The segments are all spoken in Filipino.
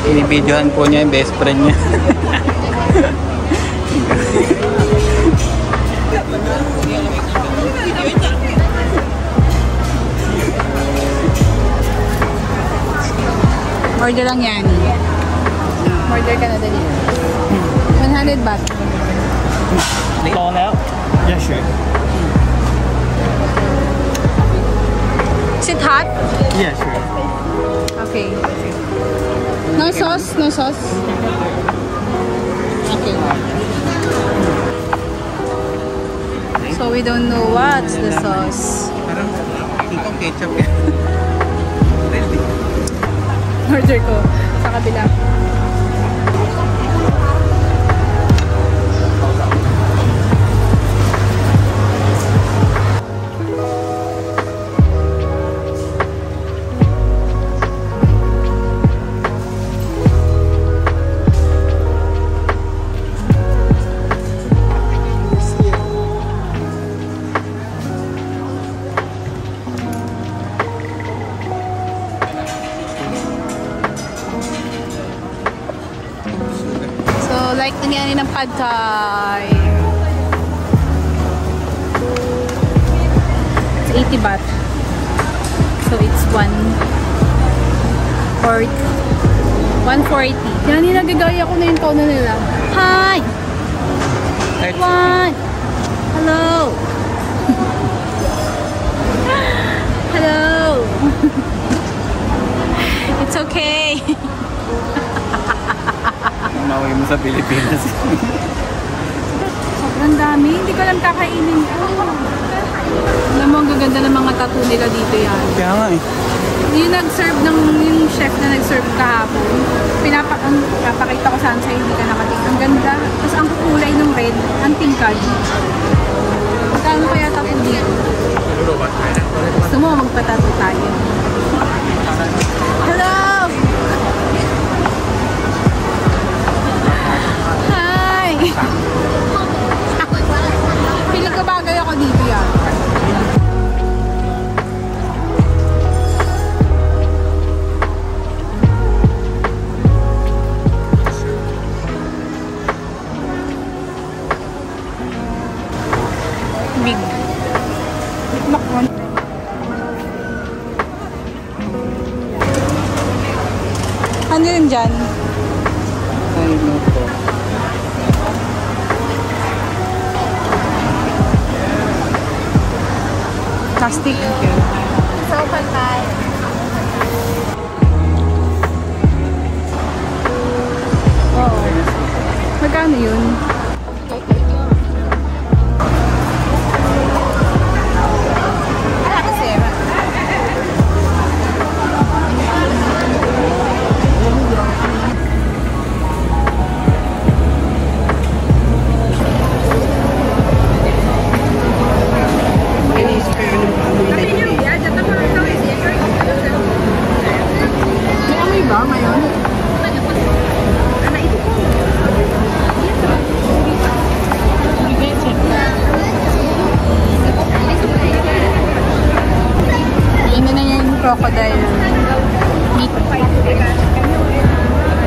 Binibidyohan po niya yung best friend niya. Order lang yan. Order ka na dali. 100 baht. All out? Yeah, sure. Is it hot? Yeah, sure. Okay. No sauce? No sauce? Okay. So we don't know what's the sauce. Parang ikaw ketchup yan. Order ko sa kabila. Like nangyari ng pad thai. It's 80 baht. So it's 140. 140. Kaya nilagagaya ko na yung tono nila. Hi! What? Hello! Hello! It's okay. Mauwi mo sa Pilipinas. Sobrang dami. Hindi ko lang kakainin ko. Alam mo, ang gaganda ng mga tattoo nila dito yan. Kaya nga eh. Yung nag-serve ng, yung chef na nag-serve kahapon, pinapakita ko saan sa'yo, hindi ka nakating. Ang ganda. Tapos ang kulay ng red, ang tingkad. Magkano kaya tattoo dito? Gusto mo magpatattoo tayo? Hello! Piling ko bagay ako dito yan. Big. Look one. Ano yun dyan? Ay, no po. Plastic. So, pantay. Oo. Magkano yun? Crocodile meat.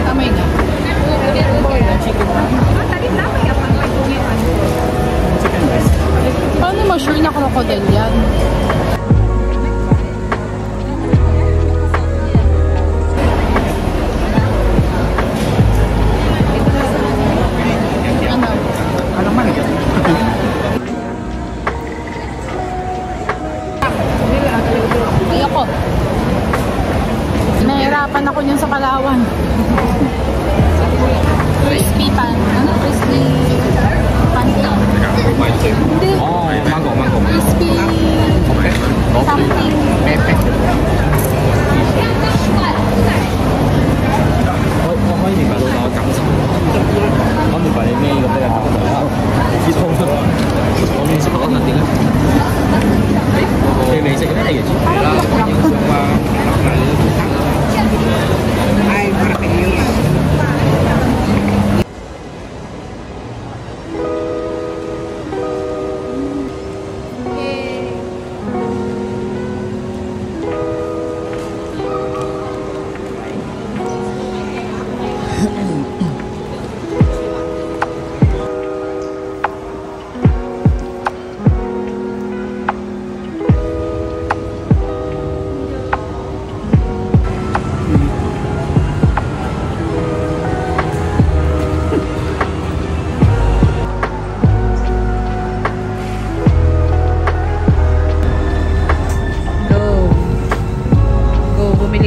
Tama yun. Paano ma-sure na crocodile yan? Nahirapan ako niyan sa Palawan. Crispy pan. Ano? Crispy pancake. Hindi. Mango. Crispy something. Pepe.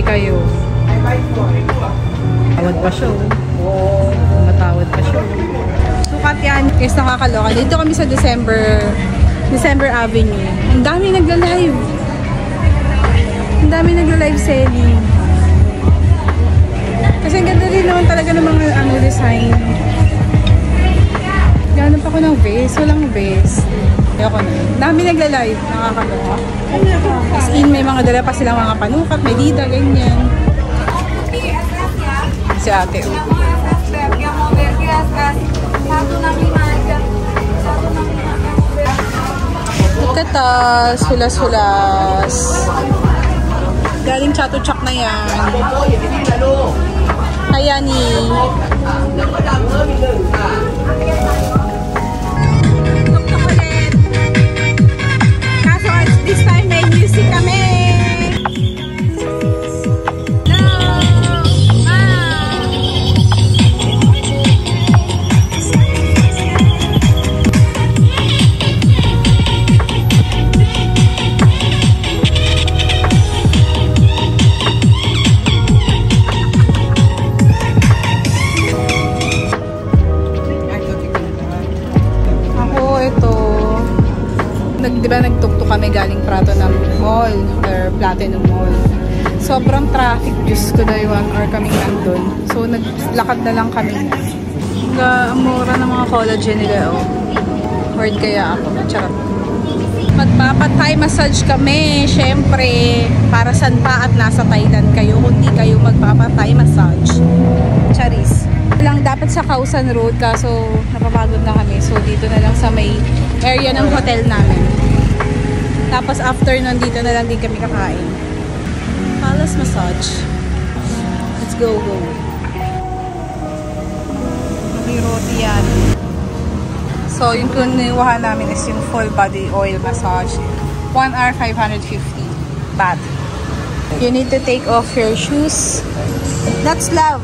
Kayo. Tawad pa siya. Matawad pa siya. Sukat yan. Guys, nakakaloka. Dito kami sa December Avenue. Ang dami nagla-live. Ang dami nagla-live selling. Kasi ang ganda rin naman talaga ng mga design. Ganun pa ako ng vase. Walang vase. Ayoko na. Dami nagla-live. Nakakaloka. As in, may mga dala pa silang mga panukat, may dita, ganyan. Si ate. Tatas, hulas-hulas. Galing Chatuchak na yan. Hayani. This time may music kami. Diba nagtuktok kami galing Prato ng mall or Platinum Mall. Sobrang traffic. Diyos ko na 1 hour kaming nandun. So naglakad na lang kami. Ang mura ng mga collagen nila. Oh. Word kaya ako. Charot. Magpapatay massage kami. Syempre, para saan pa at nasa Thailand kayo kundi kayo magpapatay massage. Charis. Lang dapat sa Khao San Road kaso napapagod na kami. So dito na lang sa may area ng hotel namin. Tapos after nun, dito na lang din kami kakain. Palace massage. Let's go. May roti yan. So, yung kuniwahan namin is yung full body oil massage. 1 hour, 550 baht. You need to take off your shoes. That's love.